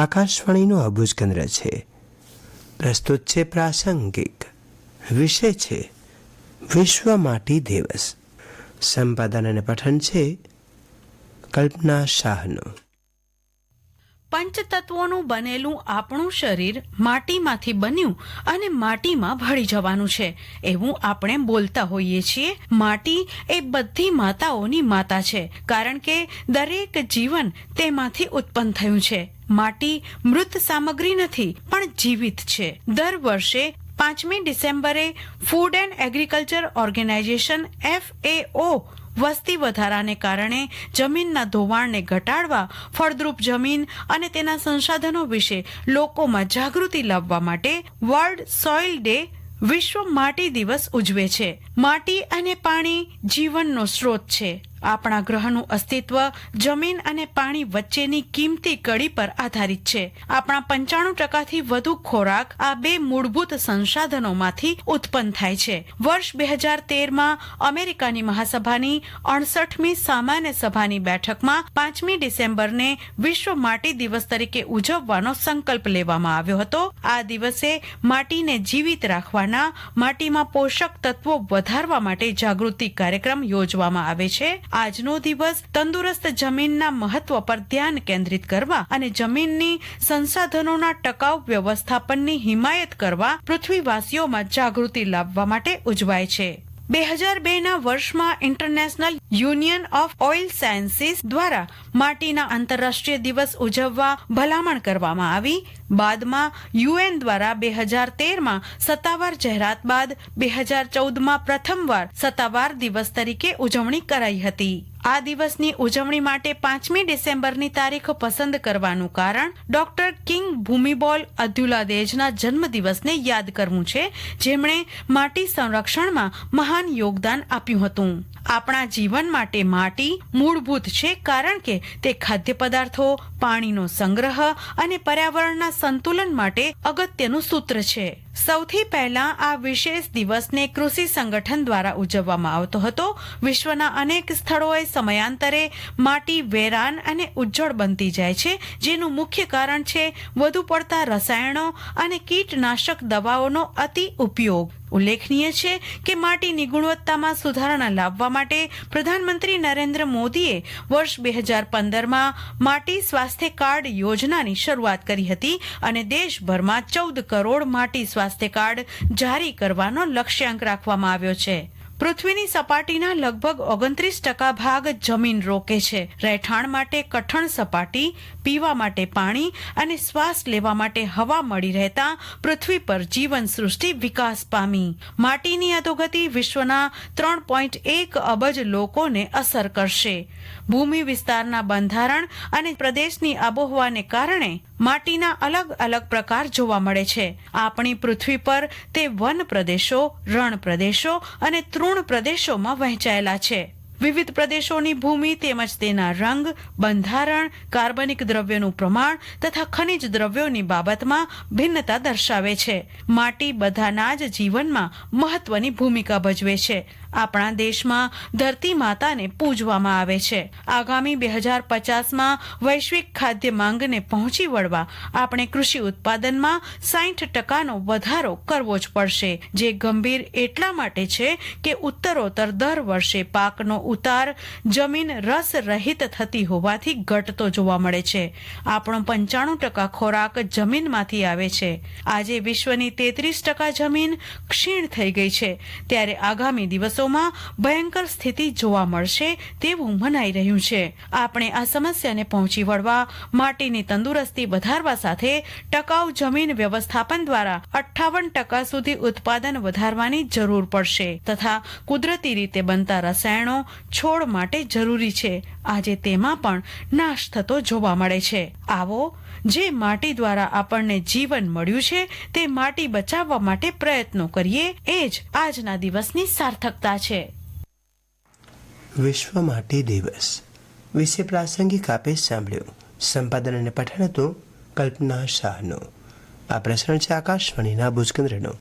આકાશવાણીનો અબુજ કેન્દ્ર છે. પ્રસ્તુત છે પ્રાસંગિક. વિષય છે વિશ્વ માટી દિવસ. સંપાદન અને પઠન છે કલ્પના શાહનો. પંચતત્વોનું બનેલું આપણું શરીર માટીમાંથી બન્યું અને માટીમાં ભળી જવાનું છે એવું આપણે બોલતા હોઈએ છીએ. માટી એ બધી માતાઓની માતા છે, કારણ કે દરેક જીવન તેમાંથી ઉત્પન્ન થયું છે. માટી મૃત સામગ્રી નથી, પણ જીવિત છે. દર વર્ષે 5મી ડિસેમ્બરે food and agriculture organisation FAO વસ્તી વધારાને કારણે જમીનના ધોવાણને ઘટાડવા, ફળદ્રુપ જમીન અને તેના સંસાધનો વિશે લોકોમાં જાગૃતિ લાવવા માટે વર્લ્ડ સોઇલ ડે, વિશ્વ માટી દિવસ ઉજવે છે. માટી અને પાણી જીવનનો સ્ત્રોત છે. આપણા ગ્રહનું અસ્તિત્વ જમીન અને પાણી વચ્ચેની કિંમતી કડી પર આધારિત છે. આપણા 95%થી વધુ ખોરાક આ બે મૂળભૂત સંસાધનોમાંથી ઉત્પન્ન થાય છે. વર્ષ 2013માં અમેરિકાની મહાસભાની 68મી સામાન્ય સભાની બેઠકમાં 5મી ડિસેમ્બરને વિશ્વ માટી દિવસ તરીકે ઉજવવાનો સંકલ્પ લેવામાં આવ્યો હતો. આ દિવસે માટીને જીવિત રાખવાના, માટીમાં પોષક તત્વો વધારવા માટે જાગૃતિ કાર્યક્રમ યોજવામાં આવે છે. આજનો દિવસ તંદુરસ્ત જમીનના મહત્વ પર ધ્યાન કેન્દ્રિત કરવા અને જમીનની સંસાધનોના ટકાઉ વ્યવસ્થાપનની હિમાયત કરવા પૃથ્વીવાસીઓમાં જાગૃતિ લાવવા માટે ઉજવાય છે. 2002ના વર્ષમાં international union of oil sciences દ્વારા માટીના આંતરરાષ્ટ્રીય દિવસ ઉજવવા ભલામણ કરવામાં આવી. બાદમાં UN દ્વારા 2013માં સત્તાવાર જાહેરાત બાદ 2014માં પ્રથમવાર સત્તાવાર દિવસ તરીકે ઉજવણી કરાઈ હતી. આ દિવસની ઉજવણી માટે 5મી ડિસેમ્બરની તારીખ પસંદ કરવાનું કારણ ડોક્ટર કિંગ ભૂમિબોલ અબ્દુલાદેજના જન્મદિવસને યાદ કરવું છે, જેમણે માટી સંરક્ષણમાં મહાન યોગદાન આપ્યું હતું. આપણા જીવન માટે માટી મૂળભૂત છે, કારણ કે તે ખાદ્ય પદાર્થો, પાણીનો સંગ્રહ અને પર્યાવરણના સંતુલન માટે અગત્યનું સૂત્ર છે. સૌથી પહેલા આ વિશેષ દિવસને કૃષિ સંગઠન દ્વારા ઉજવવામાં આવતો હતો. વિશ્વના અનેક સ્થળોએ સમયાંતરે માટી વેરાન અને ઉજ્જડ બનતી જાય છે, જેનું મુખ્ય કારણ છે વધુ પડતા રસાયણો અને કીટનાશક દવાઓનો અતિ ઉપયોગ. ઉલ્લેખનીય છે કે માટીની ગુણવત્તામાં સુધારણા લાવવા માટે પ્રધાનમંત્રી નરેન્દ્ર મોદીએ વર્ષ 2015માં માટી સ્વાસ્થ્ય કાર્ડ યોજનાની શરૂઆત કરી હતી અને દેશભરમાં 14 કરોડ માટી સ્વાસ્થ્ય કાર્ડ જારી કરવાનો લક્ષ્યાંક રાખવામાં આવ્યો છે. પૃથ્વીની સપાટીના લગભગ 29% ભાગ જમીન રોકે છે. રહેઠાણ માટે કઠણ સપાટી, પીવા માટે પાણી અને શ્વાસ લેવા માટે હવા મળી રહેતા પૃથ્વી પર જીવન સૃષ્ટિ વિકાસ પામી. માટીની અધોગતિ વિશ્વના 3.1 અબજ લોકોને અસર કરશે. ભૂમિ વિસ્તારના બંધારણ અને પ્રદેશની આબોહવાને કારણે માટીના અલગ અલગ પ્રકાર જોવા મળે છે. આપણી પૃથ્વી પર તે વન પ્રદેશો, રણ પ્રદેશો અને તૃણ પ્રદેશોમાં વહેંચાયેલા છે. વિવિધ પ્રદેશોની ભૂમિ તેમજ તેના રંગ, બંધારણ, કાર્બનિક દ્રવ્યોનું પ્રમાણ તથા ખનિજ દ્રવ્યોની બાબતમાં ભિન્નતા દર્શાવે છે. માટી બધાના જ જીવનમાં મહત્વની ભૂમિકા ભજવે છે. આપણા દેશમાં ધરતી માતાને પૂજવામાં આવે છે. આગામી 2050માં વૈશ્વિક ખાદ્ય માંગને પહોંચી વળવા આપણે કૃષિ ઉત્પાદનમાં 60%નો વધારો કરવો જ પડશે, જે ગંભીર એટલા માટે છે કે ઉત્તરોત્તર દર વર્ષે પાકનો ઉતાર જમીન રસ રહિત થતી હોવાથી ઘટતો જોવા મળે છે. આપણો 95% ખોરાક જમીનમાંથી આવે છે. આજે વિશ્વની 33% જમીન ક્ષીણ થઈ ગઈ છે, ત્યારે આગામી દિવસોમાં ભયંકર સ્થિતિ જોવા મળશે તેવું મનાઈ રહ્યું છે. આપણે આ સમસ્યાને પહોંચી વળવા માટીની તંદુરસ્તી વધારવા સાથે ટકાઉ જમીન વ્યવસ્થાપન દ્વારા 58% સુધી ઉત્પાદન વધારવાની જરૂર પડશે તથા કુદરતી રીતે બનતા રસાયણો છોડ માટે જરૂરી છે. આજે તેમાં પણ નાશ થતો જોવા મળે છે. આવો, જે માટી દ્વારા આપણને જીવન મળ્યું છે તે માટી બચાવવા માટે પ્રયત્નો કરીએ, એ જ આજના દિવસની સાર્થકતા છે. વિશ્વ માટી દિવસ વિશે પ્રાસંગિક આપે સાંભળ્યું. સંપાદન અને પઠન હતું કલ્પના શાહનું. આ પ્રસારણ છે આકાશવાણીના ભુજ કેન્દ્રનું.